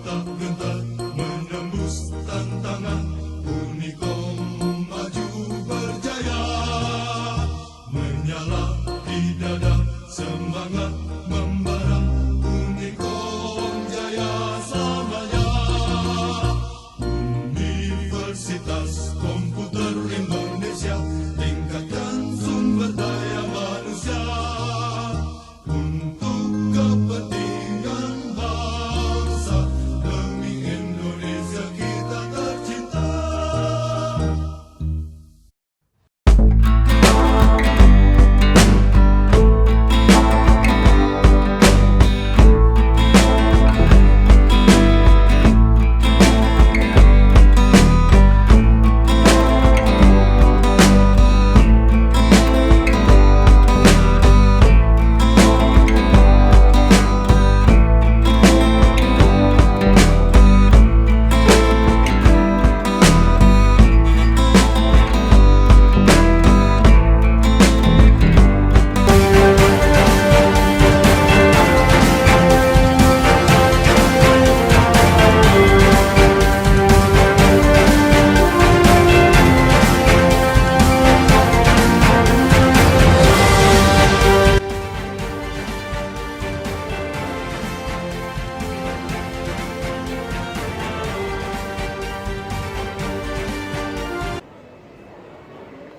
tak gentar menembus tantangan, Unicom maju berjaya. Menyala di dada semangat membara, Unicom jaya selamanya. Universitas Komputer Indonesia, tingkatkan sumber daya manusia untuk kepentingan bangsa, demi Indonesia kita tercinta.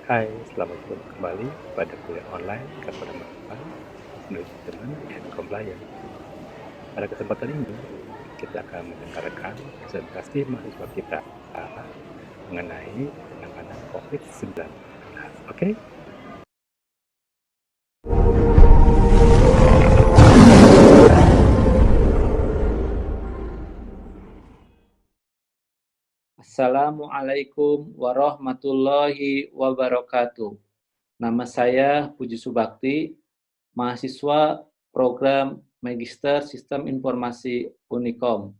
Hai, selamat datang kembali pada kuliah online kepada manfaat Manajemen and Compliance. Pada kesempatan ini, kita akan mendengarkan presentasi mahasiswa kita mengenai penanganan COVID-19. Oke? Assalamualaikum warahmatullahi wabarakatuh. Nama saya Puji Subakti, mahasiswa program Magister Sistem Informasi Unicom.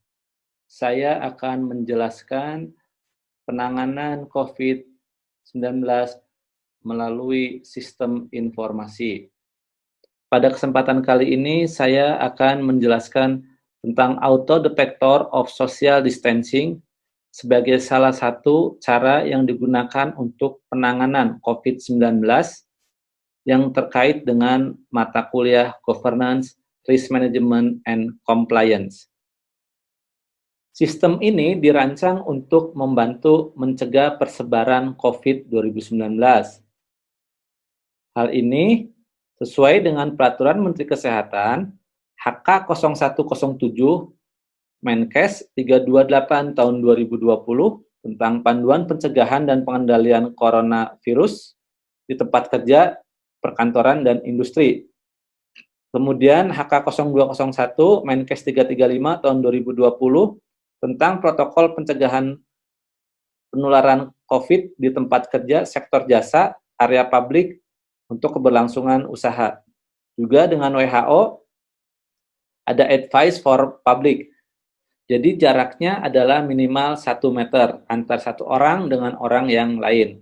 Saya akan menjelaskan penanganan COVID-19 melalui sistem informasi. Pada kesempatan kali ini, saya akan menjelaskan tentang Auto Detector of Social Distancing sebagai salah satu cara yang digunakan untuk penanganan COVID-19 yang terkait dengan mata kuliah Governance, Risk Management, and Compliance. Sistem ini dirancang untuk membantu mencegah persebaran COVID-19. Hal ini sesuai dengan Peraturan Menteri Kesehatan HK 0107 Menkes 328 tahun 2020 tentang panduan pencegahan dan pengendalian coronavirus di tempat kerja, perkantoran, dan industri. Kemudian HK 0201 Menkes 335 tahun 2020 tentang protokol pencegahan penularan COVID di tempat kerja, sektor jasa, area publik untuk keberlangsungan usaha. Juga dengan WHO ada Advice for Public. Jadi jaraknya adalah minimal 1 meter antar satu orang dengan orang yang lain.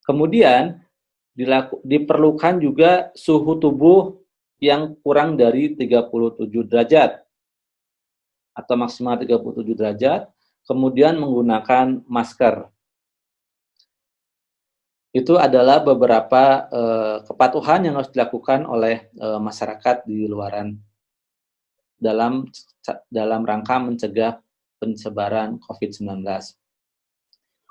Kemudian diperlukan juga suhu tubuh yang kurang dari 37 derajat atau maksimal 37 derajat, kemudian menggunakan masker. Itu adalah beberapa kepatuhan yang harus dilakukan oleh masyarakat di luaran dalam rangka mencegah penyebaran COVID-19.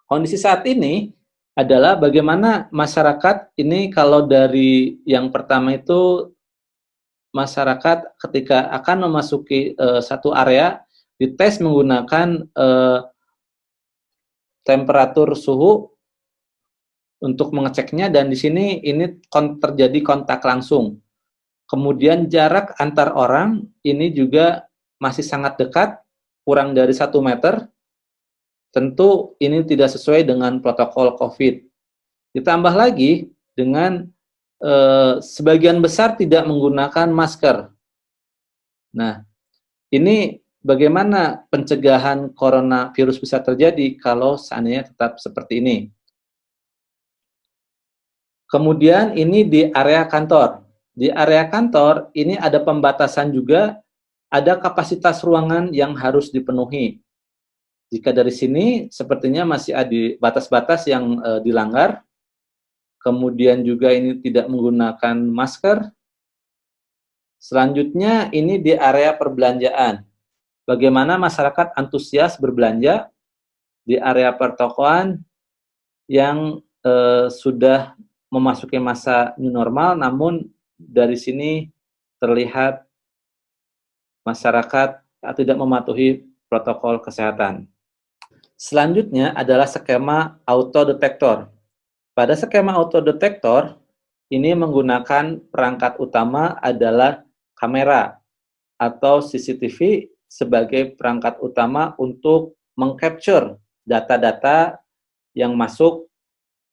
Kondisi saat ini adalah bagaimana masyarakat ini, kalau dari yang pertama itu masyarakat ketika akan memasuki satu area dites menggunakan temperatur suhu untuk mengeceknya, dan di sini ini terjadi kontak langsung. Kemudian jarak antar orang ini juga masih sangat dekat, kurang dari 1 meter. Tentu ini tidak sesuai dengan protokol COVID. Ditambah lagi dengan sebagian besar tidak menggunakan masker. Nah, ini bagaimana pencegahan coronavirus bisa terjadi kalau seandainya tetap seperti ini. Kemudian ini di area kantor. Di area kantor ini ada pembatasan juga ada kapasitas ruangan yang harus dipenuhi. Jika dari sini sepertinya masih ada batas-batas yang dilanggar. Kemudian juga ini tidak menggunakan masker. Selanjutnya ini di area perbelanjaan. Bagaimana masyarakat antusias berbelanja di area pertokoan yang sudah memasuki masa new normal, namun dari sini terlihat masyarakat tidak mematuhi protokol kesehatan. Selanjutnya adalah skema autodetektor. Pada skema autodetektor, ini menggunakan perangkat utama adalah kamera atau CCTV sebagai perangkat utama untuk mengcapture data-data yang masuk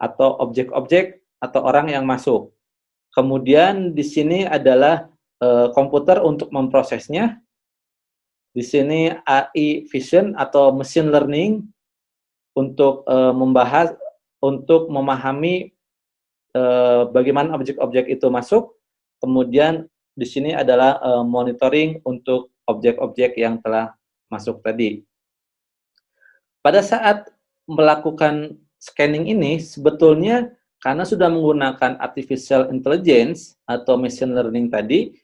atau objek-objek atau orang yang masuk. Kemudian di sini adalah komputer untuk memprosesnya. Di sini AI Vision atau Machine Learning untuk membahas, untuk memahami bagaimana objek-objek itu masuk. Kemudian di sini adalah monitoring untuk objek-objek yang telah masuk tadi. Pada saat melakukan scanning ini, sebetulnya karena sudah menggunakan artificial intelligence atau machine learning tadi,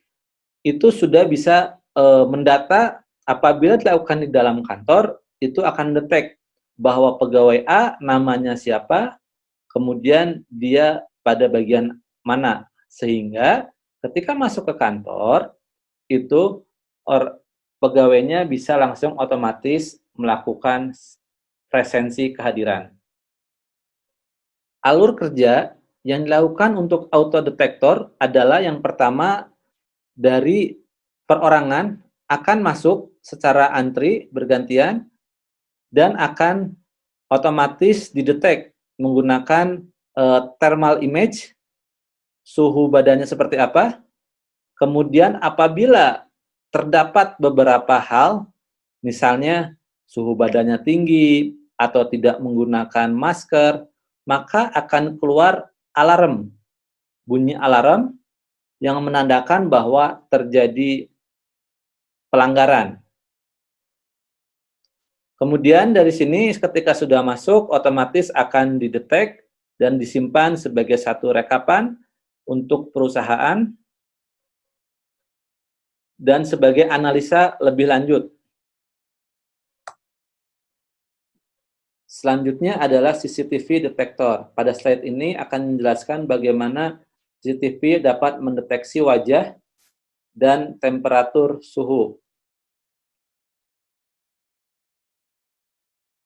itu sudah bisa mendata apabila dilakukan di dalam kantor, itu akan detect bahwa pegawai A namanya siapa, kemudian dia pada bagian mana. Sehingga ketika masuk ke kantor, itu pegawainya bisa langsung otomatis melakukan presensi kehadiran. Alur kerja yang dilakukan untuk autodetektor adalah yang pertama dari perorangan akan masuk secara antri bergantian dan akan otomatis didetek menggunakan thermal image, suhu badannya seperti apa. Kemudian apabila terdapat beberapa hal, misalnya suhu badannya tinggi atau tidak menggunakan masker, maka akan keluar alarm, bunyi alarm yang menandakan bahwa terjadi pelanggaran. Kemudian dari sini ketika sudah masuk, otomatis akan didetek dan disimpan sebagai satu rekapan untuk perusahaan dan sebagai analisa lebih lanjut. Selanjutnya adalah CCTV detektor. Pada slide ini akan menjelaskan bagaimana CCTV dapat mendeteksi wajah dan temperatur suhu.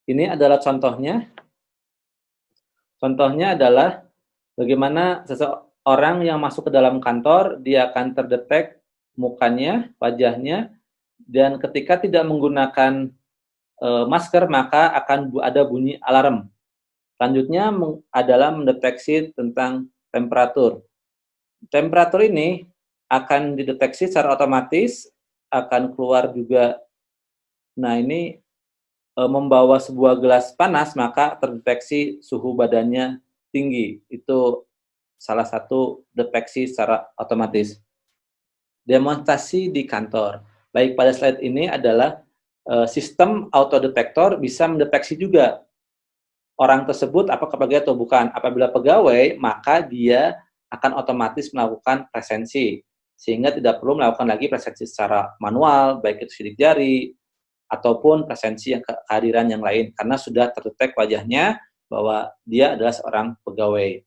Ini adalah contohnya. Contohnya adalah bagaimana seseorang yang masuk ke dalam kantor, dia akan terdetek mukanya, wajahnya, dan ketika tidak menggunakan masker, maka akan ada bunyi alarm. Selanjutnya adalah mendeteksi tentang temperatur. Temperatur ini akan dideteksi secara otomatis, akan keluar juga. Nah, ini membawa sebuah gelas panas, maka terdeteksi suhu badannya tinggi. Itu salah satu deteksi secara otomatis. Demonstrasi di kantor. Baik, pada slide ini adalah sistem autodetektor bisa mendeteksi juga orang tersebut apakah pegawai atau bukan. Apabila pegawai, maka dia akan otomatis melakukan presensi, sehingga tidak perlu melakukan lagi presensi secara manual, baik itu sidik jari, ataupun presensi yang kehadiran yang lain, karena sudah terdetek wajahnya bahwa dia adalah seorang pegawai.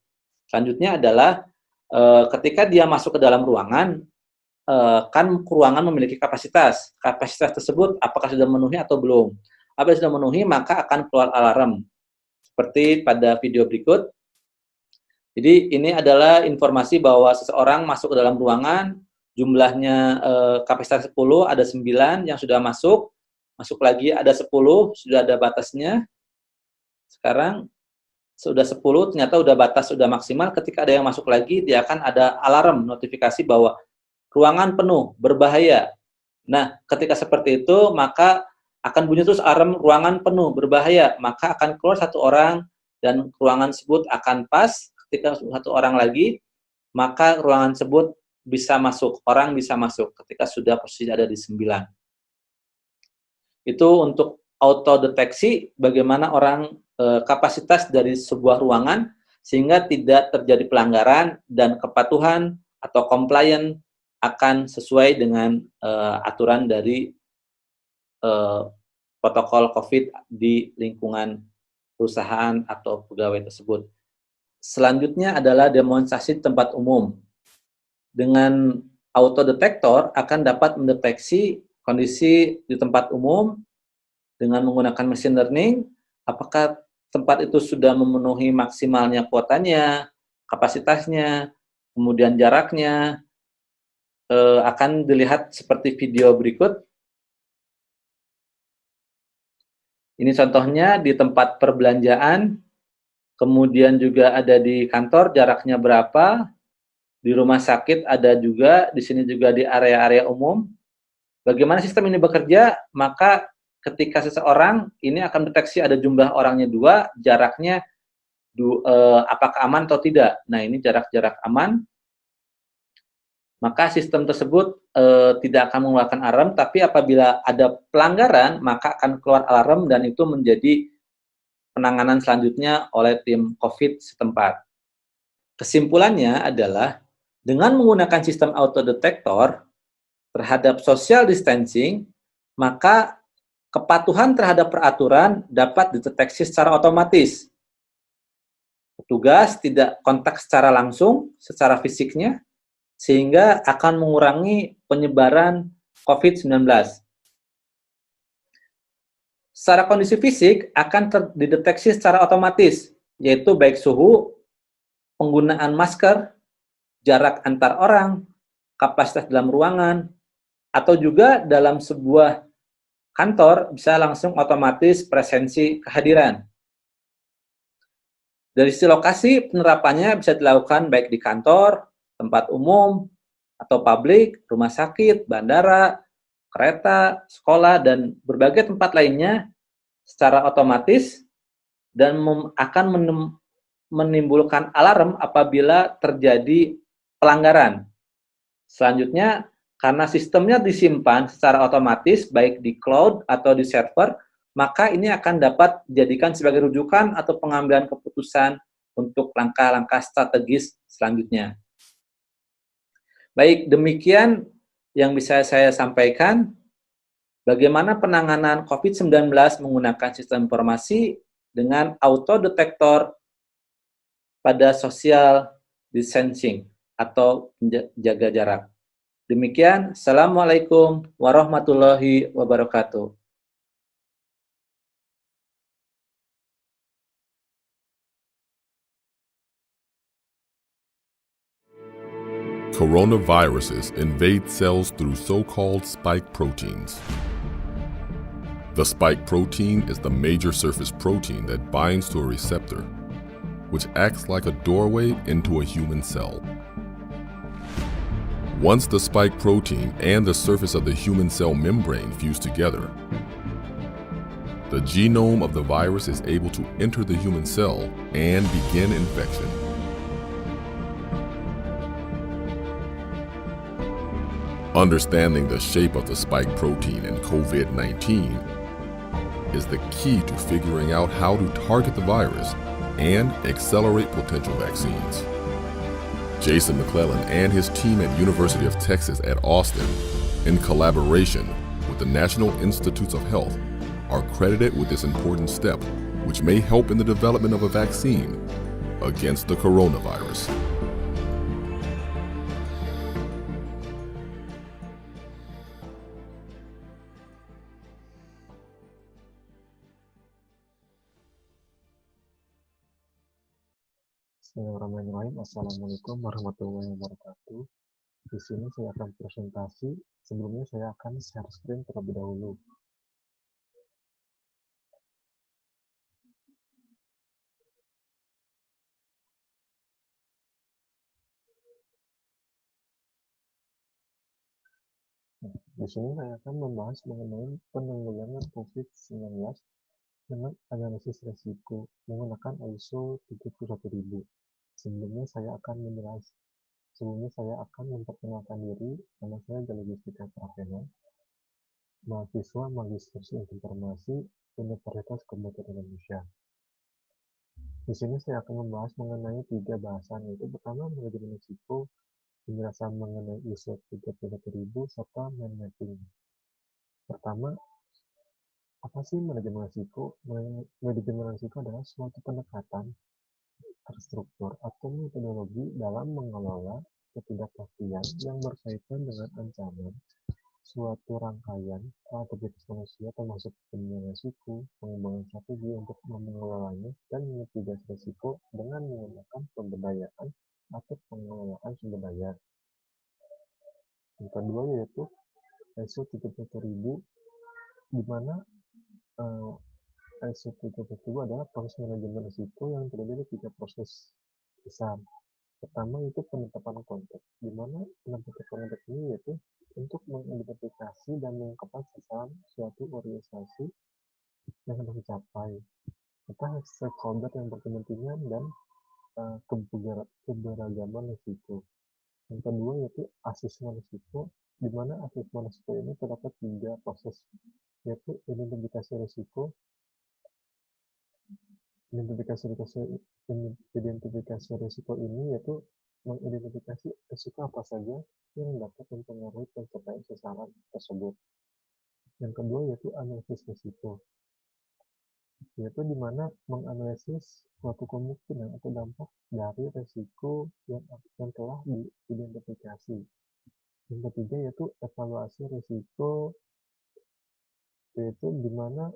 Selanjutnya adalah ketika dia masuk ke dalam ruangan, kan ruangan memiliki kapasitas. Kapasitas tersebut apakah sudah memenuhi atau belum. Apabila sudah memenuhi, maka akan keluar alarm. Seperti pada video berikut. Jadi ini adalah informasi bahwa seseorang masuk ke dalam ruangan, jumlahnya kapasitas 10, ada 9 yang sudah masuk. Masuk lagi ada 10, sudah ada batasnya. Sekarang sudah 10, ternyata sudah batas, sudah maksimal. Ketika ada yang masuk lagi, dia akan ada alarm, notifikasi bahwa ruangan penuh, berbahaya. Nah, ketika seperti itu, maka akan bunyi terus alarm ruangan penuh, berbahaya. Maka akan keluar satu orang, dan ruangan tersebut akan pas. Ketika satu orang lagi, maka ruangan tersebut bisa masuk, orang bisa masuk ketika sudah posisi ada di 9. Itu untuk auto deteksi bagaimana orang kapasitas dari sebuah ruangan sehingga tidak terjadi pelanggaran dan kepatuhan atau compliant akan sesuai dengan aturan dari protokol COVID di lingkungan perusahaan atau pegawai tersebut. Selanjutnya adalah demonstrasi tempat umum. Dengan autodetektor akan dapat mendeteksi kondisi di tempat umum dengan menggunakan machine learning, apakah tempat itu sudah memenuhi maksimalnya kuotanya, kapasitasnya, kemudian jaraknya, akan dilihat seperti video berikut. Ini contohnya di tempat perbelanjaan, kemudian juga ada di kantor jaraknya berapa, di rumah sakit ada juga, di sini juga di area-area umum. Bagaimana sistem ini bekerja? Maka ketika seseorang ini akan deteksi ada jumlah orangnya 2, jaraknya apakah aman atau tidak. Nah, ini jarak-jarak aman. Maka sistem tersebut tidak akan mengeluarkan alarm, tapi apabila ada pelanggaran, maka akan keluar alarm dan itu menjadi penanganan selanjutnya oleh tim COVID setempat. Kesimpulannya adalah dengan menggunakan sistem autodetektor terhadap social distancing, maka kepatuhan terhadap peraturan dapat dideteksi secara otomatis. Petugas tidak kontak secara langsung, secara fisiknya, sehingga akan mengurangi penyebaran COVID-19. Secara kondisi fisik akan dideteksi secara otomatis, yaitu baik suhu, penggunaan masker, jarak antar orang, kapasitas dalam ruangan, atau juga dalam sebuah kantor bisa langsung otomatis presensi kehadiran. Dari sisi lokasi, penerapannya bisa dilakukan baik di kantor, tempat umum, atau publik, rumah sakit, bandara, kereta, sekolah, dan berbagai tempat lainnya secara otomatis dan akan menimbulkan alarm apabila terjadi pelanggaran. Selanjutnya, karena sistemnya disimpan secara otomatis baik di cloud atau di server, maka ini akan dapat dijadikan sebagai rujukan atau pengambilan keputusan untuk langkah-langkah strategis selanjutnya. Baik, demikian yang bisa saya sampaikan. Bagaimana penanganan COVID-19 menggunakan sistem informasi dengan autodetektor pada social distancing atau jaga jarak. Demikian, Assalamualaikum warahmatullahi wabarakatuh. Coronaviruses invade cells through so-called spike proteins. The spike protein is the major surface protein that binds to a receptor, which acts like a doorway into a human cell. Once the spike protein and the surface of the human cell membrane fuse together, the genome of the virus is able to enter the human cell and begin infection. Understanding the shape of the spike protein in COVID-19 is the key to figuring out how to target the virus and accelerate potential vaccines. Jason McClellan and his team at University of Texas at Austin, in collaboration with the National Institutes of Health, are credited with this important step, which may help in the development of a vaccine against the coronavirus. Bismillahirrahmanirrahim. Assalamualaikum warahmatullahi wabarakatuh. Di sini saya akan presentasi. Sebelumnya saya akan share screen terlebih dahulu. Di sini saya akan membahas mengenai penanggulangan COVID-19 dengan analisis risiko menggunakan ISO 31000. Sebelumnya saya akan Sebelumnya saya akan memperkenalkan diri. Nama saya Galugustika Pravena, mahasiswa Magister Informasi Universitas Komputer Indonesia. Di sini saya akan membahas mengenai 3 bahasan, yaitu pertama manajemen risiko, penjelasan mengenai ISO 33000, serta mind mapping. Pertama, apa sih manajemen risiko? Manajemen risiko adalah suatu pendekatan terstruktur atau metodologi dalam mengelola ketidakpastian yang berkaitan dengan ancaman suatu rangkaian aktivitas manusia, termasuk penilaian risiko, pengembangan strategi untuk mengelolanya, dan mitigasi risiko dengan menggunakan pemberdayaan atau pengelolaan sumber daya. Yang kedua yaitu ISO 33000, di mana ISO 33000 adalah proses manajemen risiko yang terdiri dari 3 proses besar. Pertama itu penetapan konteks, di mana penetapan konteks ini yaitu untuk mengidentifikasi dan mengungkapkan sasaran suatu organisasi yang hendak dicapai, serta stakeholder yang berkepentingan dan keberagaman risiko. Yang kedua yaitu asesmen risiko, di mana asesmen risiko ini terdapat 3 proses, yaitu identifikasi risiko. Identifikasi risiko ini yaitu mengidentifikasi risiko apa saja yang dapat mempengaruhi pencapaian sasaran tersebut. Yang kedua yaitu analisis risiko, yaitu di mana menganalisis suatu kemungkinan atau dampak dari risiko yang telah diidentifikasi. Yang ketiga yaitu evaluasi risiko, yaitu di mana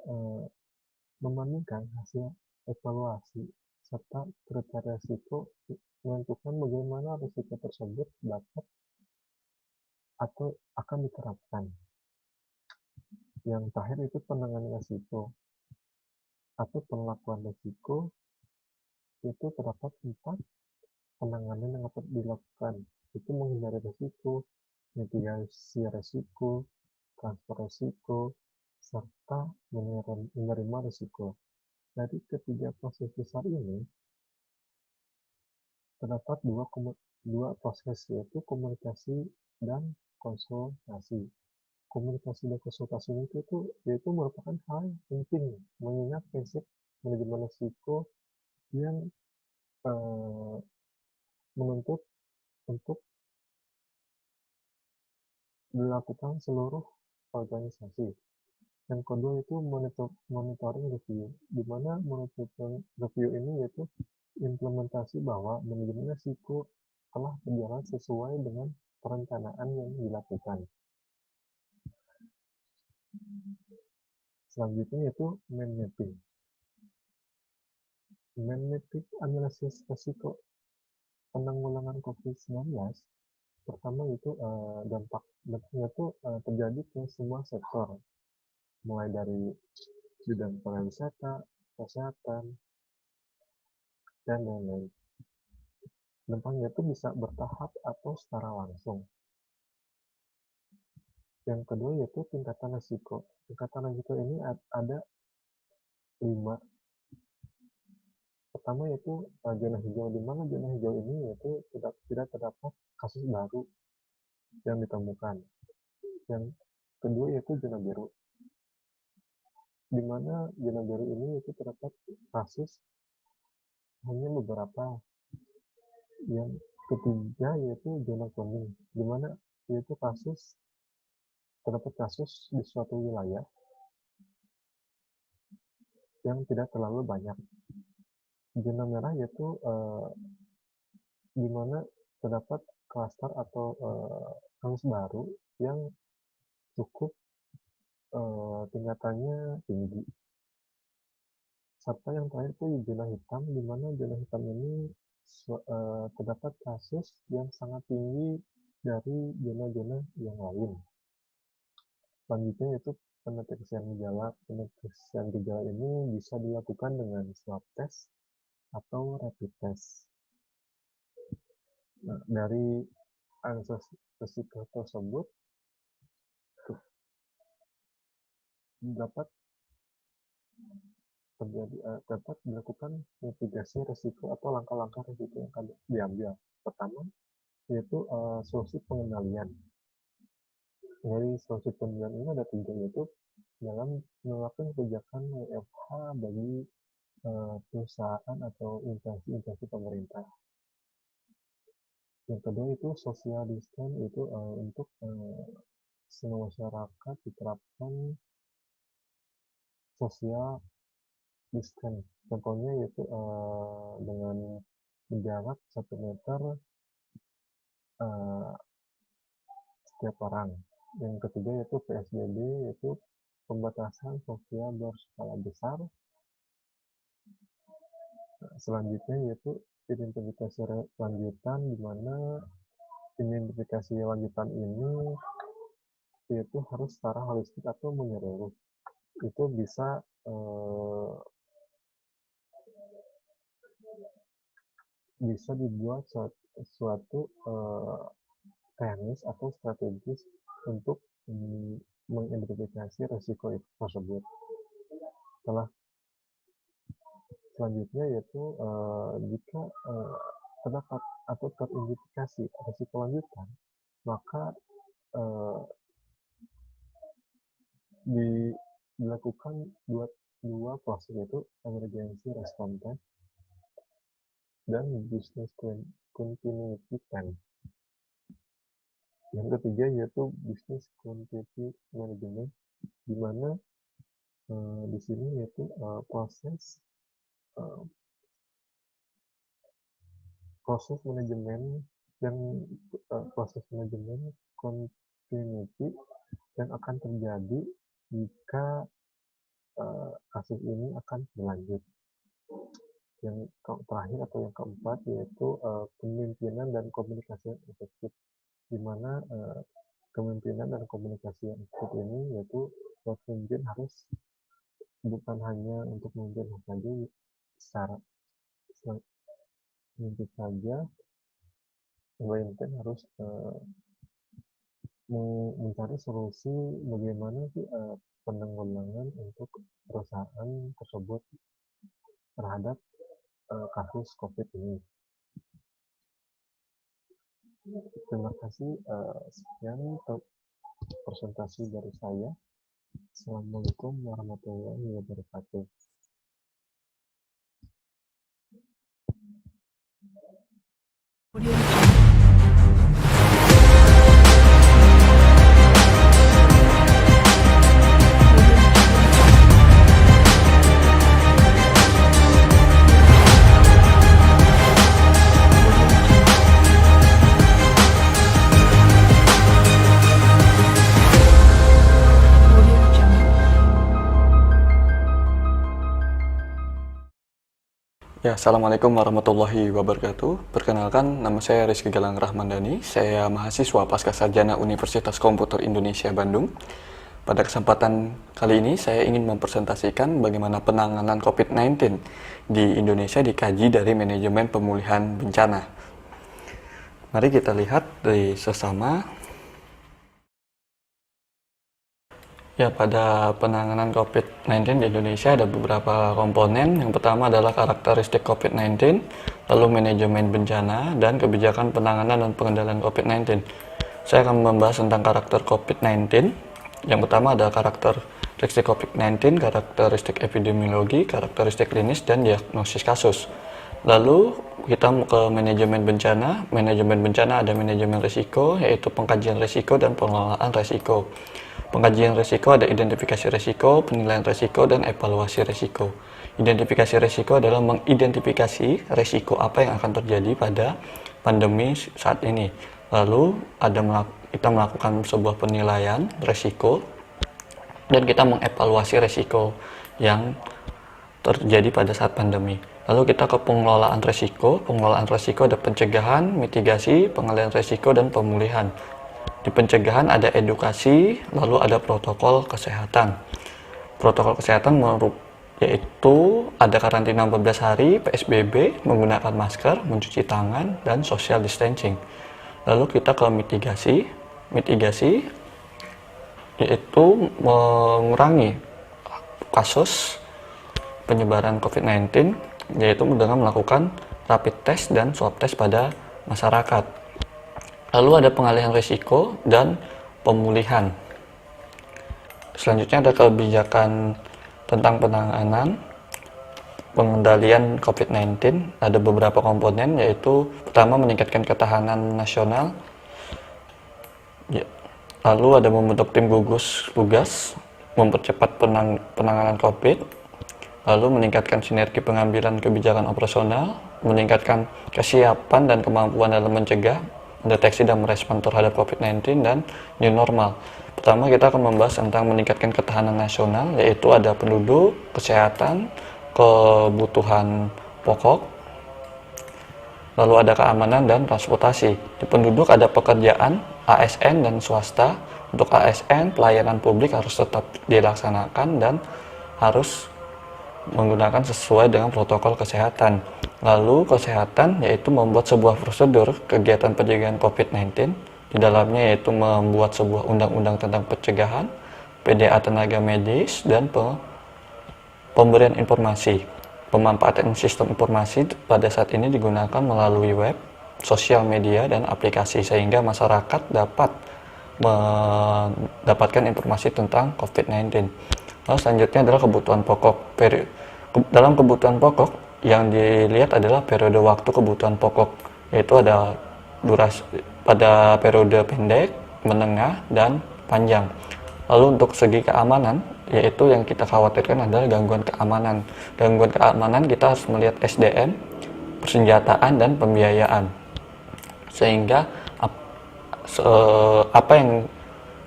membandingkan hasil evaluasi serta kriteria risiko menentukan bagaimana risiko tersebut dapat atau akan diterapkan. Yang terakhir itu penanganan risiko atau pengakuan risiko, itu terdapat 4 penanganan yang dapat dilakukan, itu menghindari risiko, mitigasi risiko, transfer risiko, serta menerima risiko. Dari ketiga proses besar ini, terdapat dua proses, yaitu komunikasi dan konsultasi. Komunikasi dan konsultasi itu yaitu merupakan hal yang penting, mengingat prinsip manajemen risiko yang menuntut untuk dilakukan seluruh organisasi. Yang kedua itu monitoring review, di mana monitoring review ini yaitu implementasi bahwa manajemen risiko telah berjalan sesuai dengan perencanaan yang dilakukan. Selanjutnya yaitu mind mapping. Mind mapping analisis risiko penanggulangan COVID-19. Pertama itu dampaknya itu terjadi ke semua sektor, mulai dari bidang pariwisata, kesehatan, dan lain-lain. Dampaknya itu bisa bertahap atau secara langsung. Yang kedua yaitu tingkatan risiko. Tingkatan risiko ini ada 5. Pertama yaitu zona hijau, di mana zona hijau ini yaitu tidak terdapat kasus baru yang ditemukan. Yang kedua yaitu zona biru, di mana zona biru ini itu terdapat kasus hanya beberapa. Yang ketiga yaitu zona kuning, di mana yaitu terdapat kasus di suatu wilayah yang tidak terlalu banyak. Zona merah yaitu di mana terdapat klaster atau kasus baru yang cukup tingkatannya tinggi. Serta yang terakhir itu zona hitam, di mana zona hitam ini terdapat kasus yang sangat tinggi dari zona-zona yang lain. Selanjutnya yaitu pendeteksian gejala. Pendeteksian gejala ini bisa dilakukan dengan swab test atau rapid test. Nah, dari analisis risiko tersebut dapat dilakukan mitigasi risiko atau langkah-langkah risiko yang akan diambil. Pertama, yaitu solusi pengendalian. Dari solusi pengendalian ini ada 3, yaitu dalam menerapkan kebijakan WFH bagi perusahaan atau instansi pemerintah. Yang kedua itu social distance, itu untuk semua masyarakat diterapkan social distance. Contohnya yaitu dengan menjarak 1 meter setiap orang. Yang ketiga yaitu PSBB, yaitu pembatasan sosial berskala besar. Selanjutnya yaitu identifikasi lanjutan, di mana identifikasi lanjutan ini yaitu harus secara holistik atau menyeluruh. Itu bisa dibuat suatu teknis atau strategis untuk mengidentifikasi risiko tersebut. Selanjutnya yaitu jika terdapat atau teridentifikasi risiko lanjutan, maka dilakukan dua proses, yaitu emergency response plan dan business continuity plan. Yang ketiga yaitu business continuity management, di mana di sini yaitu proses manajemen continuity yang akan terjadi jika kasus ini akan berlanjut. Yang terakhir atau yang keempat yaitu pemimpinan dan komunikasi yang efektif, di mana kepemimpinan dan komunikasi yang efektif ini yaitu pemimpin harus bukan hanya untuk memimpin saja secara memimpin saja, pemimpin harus mencari solusi bagaimana sih penanggulangan untuk perusahaan tersebut terhadap kasus COVID ini. Terima kasih. Sekian untuk presentasi dari saya. Assalamualaikum warahmatullahi wabarakatuh. Ya, Assalamualaikum warahmatullahi wabarakatuh. Perkenalkan, nama saya Rizky Galang Rahmandani. Saya mahasiswa Pascasarjana Universitas Komputer Indonesia Bandung. Pada kesempatan kali ini, saya ingin mempresentasikan bagaimana penanganan COVID-19 di Indonesia dikaji dari manajemen pemulihan bencana. Mari kita lihat dari sesama. Ya, pada penanganan COVID-19 di Indonesia ada beberapa komponen. Yang pertama adalah karakteristik COVID-19, lalu manajemen bencana, dan kebijakan penanganan dan pengendalian COVID-19. Saya akan membahas tentang karakter COVID-19. Yang pertama adalah karakteristik COVID-19, karakteristik epidemiologi, karakteristik klinis, dan diagnosis kasus. Lalu kita ke manajemen bencana. Manajemen bencana ada manajemen risiko, yaitu pengkajian risiko dan pengelolaan risiko. Pengkajian risiko ada identifikasi risiko, penilaian risiko, dan evaluasi risiko. Identifikasi risiko adalah mengidentifikasi risiko apa yang akan terjadi pada pandemi saat ini. Lalu kita melakukan sebuah penilaian risiko dan kita mengevaluasi risiko yang terjadi pada saat pandemi. Lalu kita ke pengelolaan risiko. Pengelolaan risiko ada pencegahan, mitigasi, pengendalian risiko, dan pemulihan. Di pencegahan ada edukasi, lalu ada protokol kesehatan. Protokol kesehatan yaitu ada karantina 14 hari, PSBB, menggunakan masker, mencuci tangan, dan social distancing. Lalu kita ke mitigasi. Mitigasi yaitu mengurangi kasus penyebaran COVID-19, yaitu dengan melakukan rapid test dan swab test pada masyarakat. Lalu ada pengalihan risiko dan pemulihan. Selanjutnya ada kebijakan tentang penanganan pengendalian COVID-19. Ada beberapa komponen, yaitu pertama meningkatkan ketahanan nasional. Lalu ada membentuk tim gugus tugas mempercepat penanganan COVID. Lalu meningkatkan sinergi pengambilan kebijakan operasional, meningkatkan kesiapan dan kemampuan dalam mencegah, mendeteksi dan merespon terhadap COVID-19, dan new normal. Pertama kita akan membahas tentang meningkatkan ketahanan nasional, yaitu ada penduduk, kesehatan, kebutuhan pokok, lalu ada keamanan dan transportasi. Di penduduk ada pekerjaan, ASN dan swasta. Untuk ASN, pelayanan publik harus tetap dilaksanakan dan harus menggunakan sesuai dengan protokol kesehatan. Lalu kesehatan yaitu membuat sebuah prosedur kegiatan pencegahan COVID-19. Di dalamnya yaitu membuat sebuah undang-undang tentang pencegahan, PDA tenaga medis, dan pemberian informasi. Pemanfaatan sistem informasi pada saat ini digunakan melalui web, sosial media, dan aplikasi sehingga masyarakat dapat mendapatkan informasi tentang COVID-19. Lalu selanjutnya adalah kebutuhan pokok. Dalam kebutuhan pokok yang dilihat adalah periode waktu kebutuhan pokok, yaitu ada durasi pada periode pendek, menengah, dan panjang. Lalu untuk segi keamanan, yaitu yang kita khawatirkan adalah gangguan keamanan. Gangguan keamanan kita harus melihat SDM, persenjataan, dan pembiayaan. Sehingga apa yang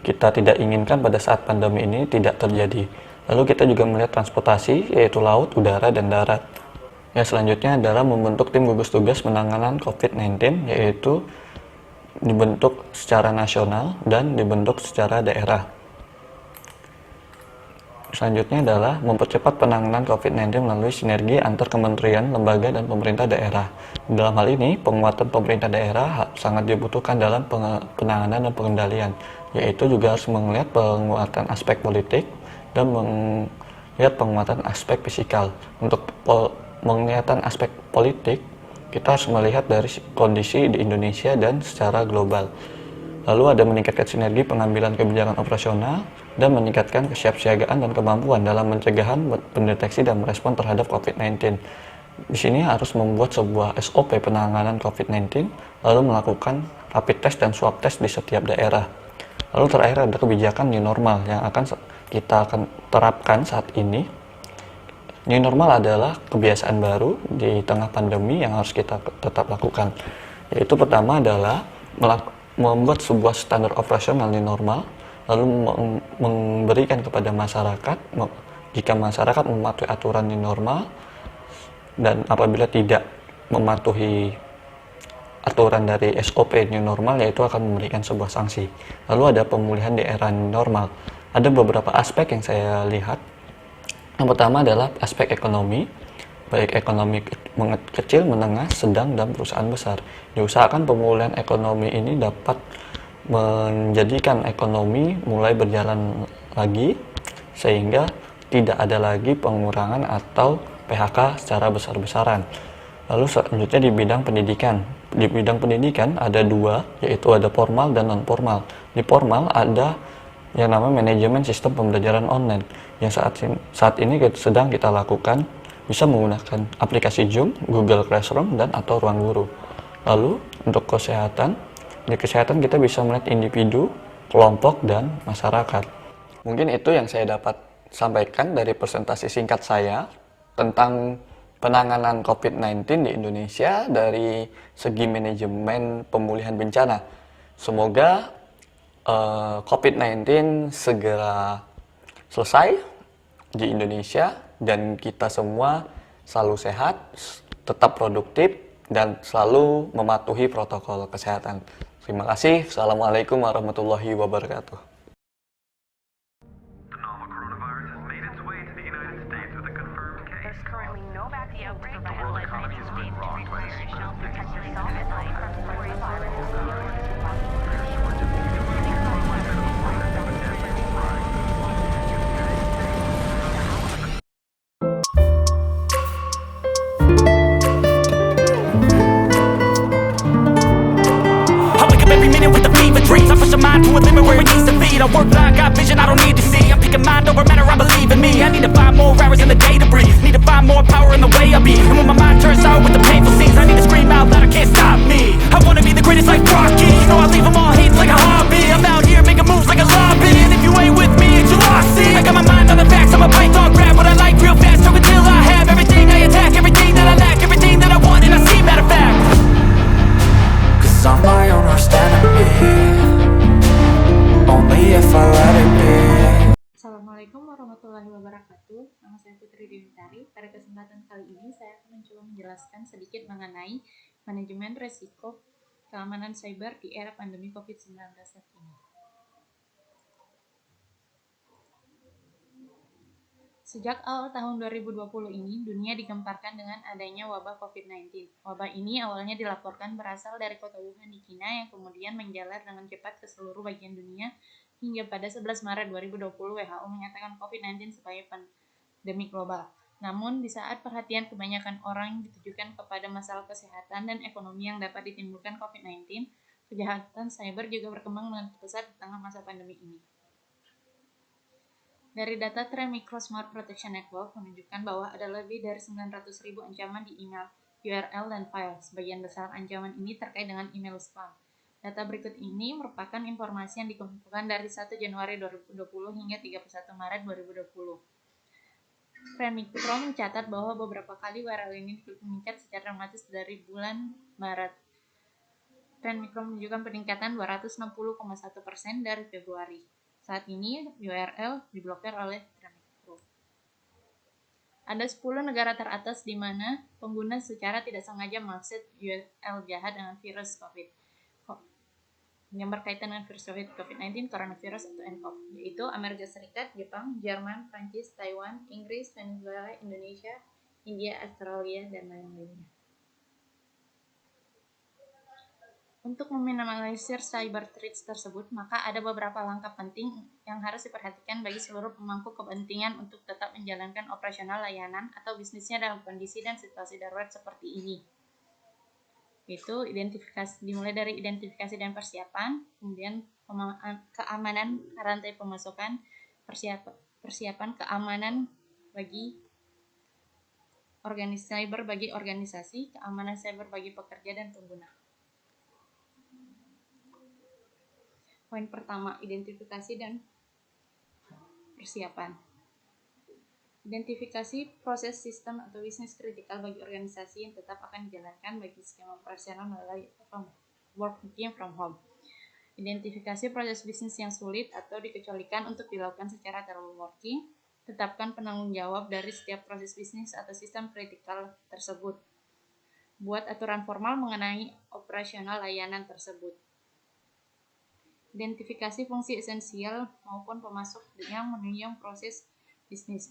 kita tidak inginkan pada saat pandemi ini tidak terjadi. Lalu kita juga melihat transportasi, yaitu laut, udara, dan darat. Yang selanjutnya adalah membentuk tim gugus tugas penanganan COVID-19, yaitu dibentuk secara nasional dan dibentuk secara daerah. Selanjutnya adalah mempercepat penanganan COVID-19 melalui sinergi antar kementerian, lembaga, dan pemerintah daerah. Dalam hal ini, penguatan pemerintah daerah sangat dibutuhkan dalam penanganan dan pengendalian, yaitu juga harus melihat penguatan aspek politik dan melihat penguatan aspek fisikal. Untuk penglihatan aspek politik, kita harus melihat dari kondisi di Indonesia dan secara global. Lalu ada meningkatkan sinergi pengambilan kebijakan operasional dan meningkatkan kesiapsiagaan dan kemampuan dalam pencegahan, pendeteksi, dan merespon terhadap COVID-19. Di sini harus membuat sebuah SOP penanganan COVID-19, lalu melakukan rapid test dan swab test di setiap daerah. Lalu terakhir ada kebijakan new normal yang kita akan terapkan saat ini. New normal adalah kebiasaan baru di tengah pandemi yang harus kita tetap lakukan. Yaitu pertama adalah membuat sebuah standar operasional new normal, lalu memberikan kepada masyarakat, jika masyarakat mematuhi aturan new normal, dan apabila tidak mematuhi aturan dari SOP new normal, yaitu akan memberikan sebuah sanksi. Lalu ada pemulihan di era new normal. Ada beberapa aspek yang saya lihat. Yang pertama adalah aspek ekonomi, baik ekonomi kecil, menengah, sedang, dan perusahaan besar. Diusahakan pemulihan ekonomi ini dapat menjadikan ekonomi mulai berjalan lagi, sehingga tidak ada lagi pengurangan atau PHK secara besar-besaran. Lalu selanjutnya di bidang pendidikan. Di bidang pendidikan ada dua, yaitu ada formal dan non-formal. Di formal ada yang namanya manajemen sistem pembelajaran online, yang saat ini sedang kita lakukan, bisa menggunakan aplikasi Zoom, Google Classroom, dan atau Ruang Guru. Lalu untuk kesehatan, di kesehatan kita bisa melihat individu, kelompok, dan masyarakat. Mungkin itu yang saya dapat sampaikan dari presentasi singkat saya tentang penanganan COVID-19 di Indonesia dari segi manajemen pemulihan bencana. Semoga COVID-19 segera selesai di Indonesia dan kita semua selalu sehat, tetap produktif, dan selalu mematuhi protokol kesehatan. Terima kasih. Assalamualaikum warahmatullahi wabarakatuh. I wake up every minute mind, who would limit where it needs to feed. I work blind, got vision I don't need to see. I'm thinking mind over matter, I believe in me. I need to find more hours in the day to breathe. Need to find more power in the way I be. And when my mind turns sour with the painful scenes, I need to scream out loud, I can't stop me. I wanna be the greatest like Rocky. You know I leave them all hating like a hobby. I'm out here making moves like a lobby. And if you ain't with me, it's your loss. See, I got my mind on the facts, I'm a python, grab what I like real fast. Talk until I have everything I attack, everything that I lack, everything that I want, and I see, matter of fact. Cause I'm my own worst enemy. Only if I let it be. Assalamualaikum warahmatullahi wabarakatuh. Nama saya Putri Dewitari. Pada kesempatan kali ini saya akan mencoba menjelaskan sedikit mengenai manajemen risiko keamanan cyber di era pandemi COVID-19 saat ini. Sejak awal tahun 2020 ini, dunia digemparkan dengan adanya wabah COVID-19. Wabah ini awalnya dilaporkan berasal dari kota Wuhan di China yang kemudian menjalar dengan cepat ke seluruh bagian dunia hingga pada 11 Maret 2020 WHO menyatakan COVID-19 sebagai pandemi global. Namun, di saat perhatian kebanyakan orang ditujukan kepada masalah kesehatan dan ekonomi yang dapat ditimbulkan COVID-19, kejahatan cyber juga berkembang dengan pesat di tengah masa pandemi ini. Dari data Trend Micro Smart Protection Network menunjukkan bahwa ada lebih dari 900.000 ancaman di email, URL, dan file. Sebagian besar ancaman ini terkait dengan email spam. Data berikut ini merupakan informasi yang dikumpulkan dari 1 Januari 2020 hingga 31 Maret 2020. Trend Micro mencatat bahwa beberapa kali URL ini meningkat secara dramatis dari bulan Maret. Trend Micro menunjukkan peningkatan 260,1% dari Februari. Saat ini, URL diblokir oleh Trend Micro. Ada 10 negara teratas di mana pengguna secara tidak sengaja mengakses URL jahat dengan virus COVID yang berkaitan dengan virus COVID-19, coronavirus atau nCoV, yaitu Amerika Serikat, Jepang, Jerman, Prancis, Taiwan, Inggris, Venezuela, Indonesia, India, Australia, dan lain-lainnya. Untuk meminimalisir cyber threats tersebut, maka ada beberapa langkah penting yang harus diperhatikan bagi seluruh pemangku kepentingan untuk tetap menjalankan operasional layanan atau bisnisnya dalam kondisi dan situasi darurat seperti ini. Yaitu dimulai dari identifikasi dan persiapan, kemudian keamanan rantai pemasukan, persiapan keamanan bagi cyber bagi organisasi, keamanan cyber bagi pekerja dan pengguna. Poin pertama, identifikasi dan persiapan. Identifikasi proses sistem atau bisnis kritikal bagi organisasi yang tetap akan dijalankan bagi skema operasional melalui working from home. Identifikasi proses bisnis yang sulit atau dikecualikan untuk dilakukan secara teleworking. Tetapkan penanggung jawab dari setiap proses bisnis atau sistem kritikal tersebut. Buat aturan formal mengenai operasional layanan tersebut. Identifikasi fungsi esensial maupun pemasok yang menunjang proses bisnis.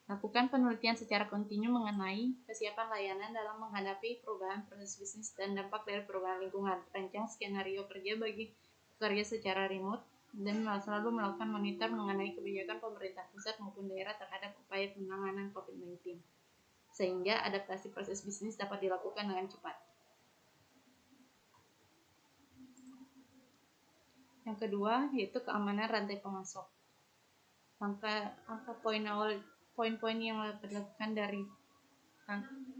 Lakukan penelitian secara kontinu mengenai kesiapan layanan dalam menghadapi perubahan proses bisnis dan dampak dari perubahan lingkungan. Rancang skenario kerja bagi pekerja secara remote dan selalu melakukan monitor mengenai kebijakan pemerintah pusat maupun daerah terhadap upaya penanganan COVID-19, sehingga adaptasi proses bisnis dapat dilakukan dengan cepat. Yang kedua yaitu keamanan rantai pemasok. Poin-poin yang dilakukan dari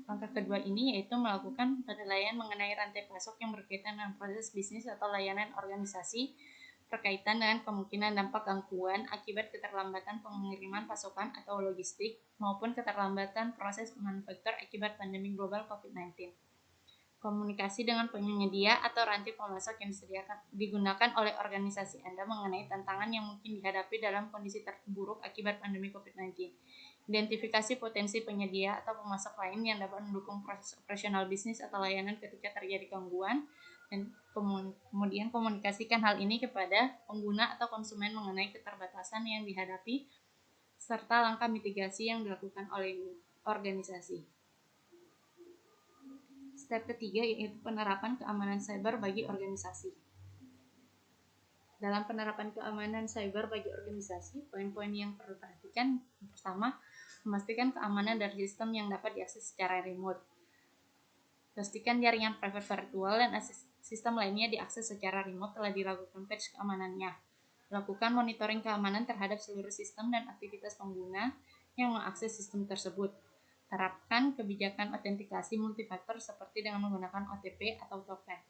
langkah kedua ini yaitu melakukan penilaian mengenai rantai pasok yang berkaitan dengan proses bisnis atau layanan organisasi, berkaitan dengan kemungkinan dampak gangguan akibat keterlambatan pengiriman pasokan atau logistik maupun keterlambatan proses manufaktur akibat pandemi global COVID-19. Komunikasi dengan penyedia atau rantai pemasok yang digunakan oleh organisasi Anda mengenai tantangan yang mungkin dihadapi dalam kondisi terburuk akibat pandemi COVID-19. Identifikasi potensi penyedia atau pemasok lain yang dapat mendukung proses operasional bisnis atau layanan ketika terjadi gangguan, dan kemudian komunikasikan hal ini kepada pengguna atau konsumen mengenai keterbatasan yang dihadapi, serta langkah mitigasi yang dilakukan oleh organisasi. Step ketiga yaitu penerapan keamanan cyber bagi organisasi. Dalam penerapan keamanan cyber bagi organisasi, poin-poin yang perlu diperhatikan, yang pertama, memastikan keamanan dari sistem yang dapat diakses secara remote. Pastikan jaringan private virtual dan Sistem lainnya diakses secara remote telah dilakukan patch keamanannya. Lakukan monitoring keamanan terhadap seluruh sistem dan aktivitas pengguna yang mengakses sistem tersebut. Terapkan kebijakan autentikasi multifaktor seperti dengan menggunakan OTP atau token.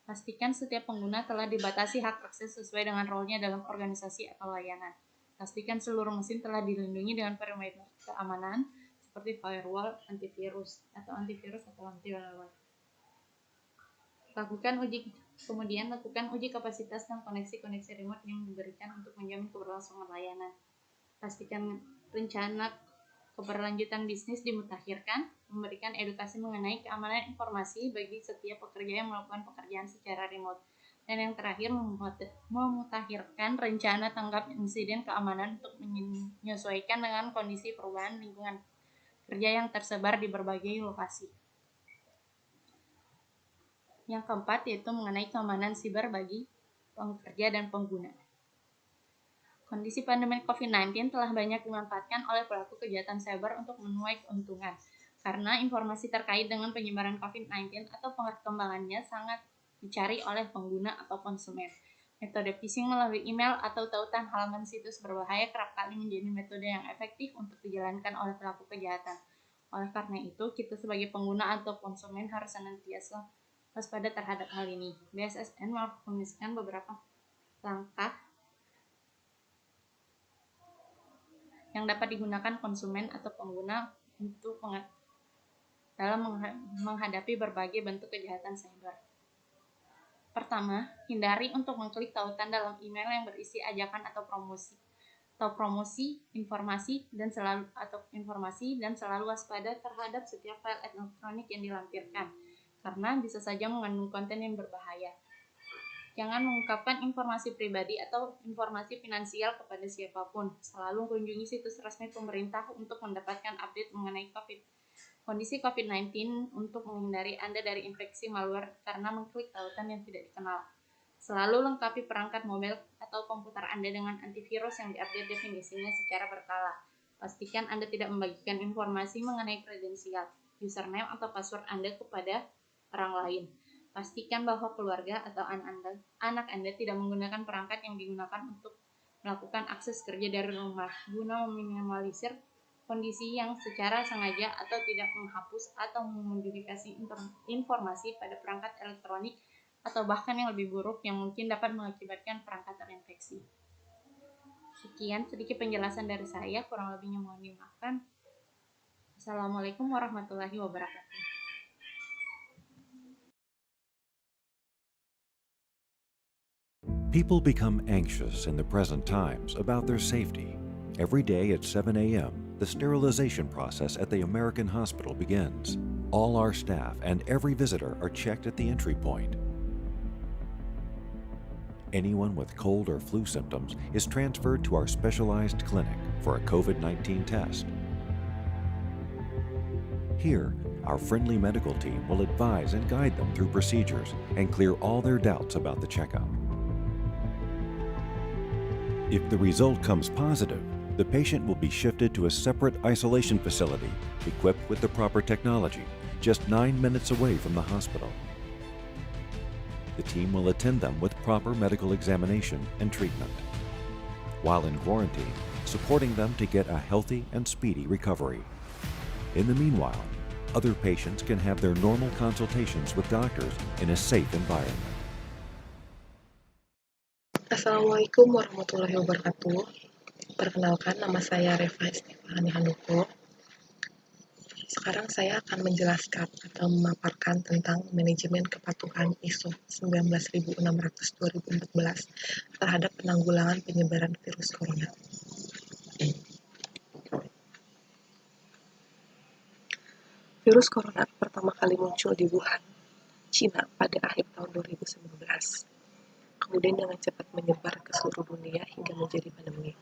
Pastikan setiap pengguna telah dibatasi hak akses sesuai dengan role-nya dalam organisasi atau layanan. Pastikan seluruh mesin telah dilindungi dengan perimeter keamanan seperti firewall, antivirus atau anti-malware. Lakukan uji kapasitas dan koneksi remote yang diberikan untuk menjamin keberlangsungan layanan. Pastikan rencana keberlanjutan bisnis dimutakhirkan, memberikan edukasi mengenai keamanan informasi bagi setiap pekerja yang melakukan pekerjaan secara remote. Dan yang terakhir, memutakhirkan rencana tanggap insiden keamanan untuk menyesuaikan dengan kondisi perubahan lingkungan kerja yang tersebar di berbagai lokasi. Yang keempat yaitu mengenai keamanan siber bagi pekerja dan pengguna. Kondisi pandemi COVID-19 telah banyak dimanfaatkan oleh pelaku kejahatan cyber untuk menuai keuntungan, karena informasi terkait dengan penyebaran COVID-19 atau perkembangannya sangat dicari oleh pengguna atau konsumen. Metode phishing melalui email atau tautan halaman situs berbahaya kerap kali menjadi metode yang efektif untuk dijalankan oleh pelaku kejahatan. Oleh karena itu, kita sebagai pengguna atau konsumen harus senantiasa waspada terhadap hal ini. BSSN merekomendasikan beberapa langkah yang dapat digunakan konsumen atau pengguna untuk dalam menghadapi berbagai bentuk kejahatan cyber. Pertama, hindari untuk mengklik tautan dalam email yang berisi ajakan atau promosi informasi dan selalu waspada terhadap setiap file elektronik yang dilampirkan, karena bisa saja mengandung konten yang berbahaya. Jangan mengungkapkan informasi pribadi atau informasi finansial kepada siapapun. Selalu kunjungi situs resmi pemerintah untuk mendapatkan update mengenai kondisi COVID-19 untuk menghindari Anda dari infeksi malware karena mengklik tautan yang tidak dikenal. Selalu lengkapi perangkat mobil atau komputer Anda dengan antivirus yang diupdate definisinya secara berkala. Pastikan Anda tidak membagikan informasi mengenai kredensial, username atau password Anda kepada orang lain. Pastikan bahwa keluarga atau anak Anda tidak menggunakan perangkat yang digunakan untuk melakukan akses kerja dari rumah, guna meminimalisir kondisi yang secara sengaja atau tidak menghapus atau memodifikasi informasi pada perangkat elektronik atau bahkan yang lebih buruk yang mungkin dapat mengakibatkan perangkat terinfeksi. Sekian sedikit penjelasan dari saya, kurang lebihnya mohon dimaafkan. Assalamualaikum warahmatullahi wabarakatuh. People become anxious in the present times about their safety. Every day at 7 a.m., the sterilization process at the American Hospital begins. All our staff and every visitor are checked at the entry point. Anyone with cold or flu symptoms is transferred to our specialized clinic for a COVID-19 test. Here, our friendly medical team will advise and guide them through procedures and clear all their doubts about the checkup. If the result comes positive, the patient will be shifted to a separate isolation facility equipped with the proper technology, just 9 minutes away from the hospital. The team will attend them with proper medical examination and treatment, while in quarantine, supporting them to get a healthy and speedy recovery. In the meanwhile, other patients can have their normal consultations with doctors in a safe environment. Assalamualaikum warahmatullahi wabarakatuh. Perkenalkan, nama saya Reva Estefani Handoko. Sekarang saya akan menjelaskan atau memaparkan tentang manajemen kepatuhan ISO 19600/2014 terhadap penanggulangan penyebaran virus corona. Virus corona pertama kali muncul di Wuhan, Cina pada akhir tahun 2019. Kemudian dengan cepat menyebar ke seluruh dunia hingga menjadi pandemi.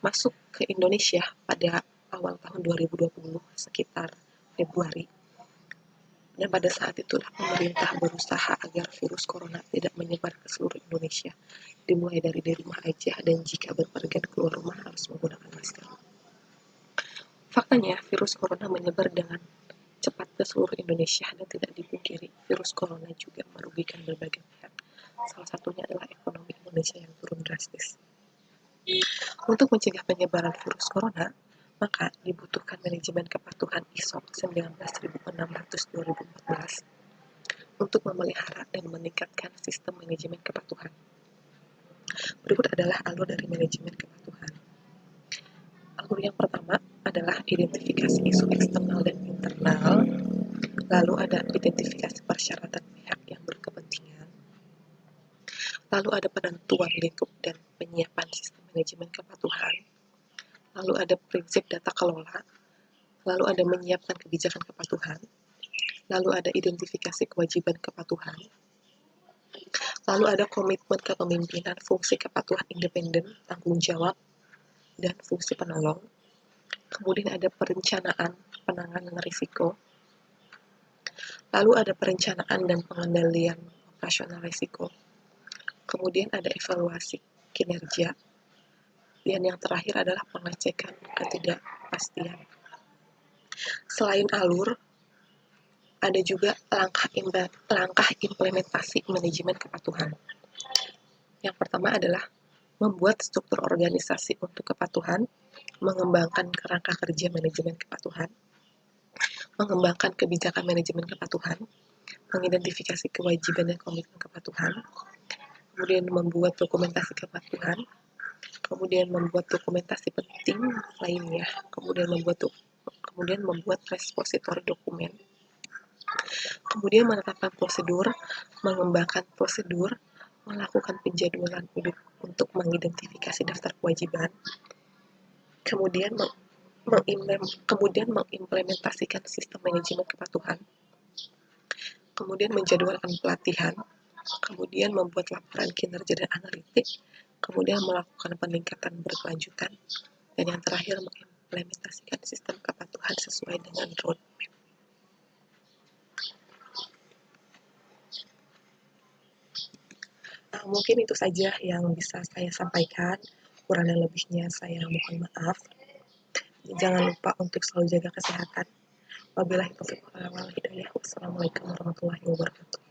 Masuk ke Indonesia pada awal tahun 2020 sekitar Februari. Dan pada saat itulah pemerintah berusaha agar virus corona tidak menyebar ke seluruh Indonesia, dimulai dari di rumah aja dan jika berpergian keluar rumah harus menggunakan masker. Faktanya virus corona menyebar dengan cepat ke seluruh Indonesia dan tidak dipungkiri virus corona juga merugikan berbagai pihak. Salah satunya adalah ekonomi Indonesia yang turun drastis. Untuk mencegah penyebaran virus corona, maka dibutuhkan manajemen kepatuhan ISO 19600/2014 untuk memelihara dan meningkatkan sistem manajemen kepatuhan. Berikut adalah alur dari manajemen kepatuhan. Alur yang pertama adalah identifikasi isu eksternal dan internal, lalu ada identifikasi persyaratan pihak yang berkepentingan, lalu ada penentuan lingkup dan penyiapan sistem manajemen kepatuhan, lalu ada prinsip data kelola, lalu ada menyiapkan kebijakan kepatuhan, lalu ada identifikasi kewajiban kepatuhan, lalu ada komitmen kepemimpinan, fungsi kepatuhan independen, tanggung jawab, dan fungsi penolong. Kemudian ada perencanaan penanganan risiko, lalu ada perencanaan dan pengendalian operasional risiko, kemudian ada evaluasi kinerja, dan yang terakhir adalah pengecekan ketidakpastian. Selain alur, ada juga langkah implementasi manajemen kepatuhan. Yang pertama adalah membuat struktur organisasi untuk kepatuhan, mengembangkan kerangka kerja manajemen kepatuhan, mengembangkan kebijakan manajemen kepatuhan, mengidentifikasi kewajiban dan komitmen kepatuhan, kemudian membuat dokumentasi kepatuhan, kemudian membuat dokumentasi penting lainnya, kemudian membuat repositori dokumen, kemudian menetapkan prosedur, mengembangkan prosedur, melakukan penjadwalan untuk mengidentifikasi daftar kewajiban, kemudian mengimplementasikan sistem manajemen kepatuhan, kemudian menjadwalkan pelatihan, kemudian membuat laporan kinerja dan analitik, kemudian melakukan peningkatan berkelanjutan, dan yang terakhir mengimplementasikan sistem kepatuhan sesuai dengan roadmap. Mungkin itu saja yang bisa saya sampaikan. Kurang dan lebihnya saya mohon maaf. Jangan lupa untuk selalu jaga kesehatan. Wabillahi taufiq wal hidayah. Wassalamualaikum warahmatullahi wabarakatuh.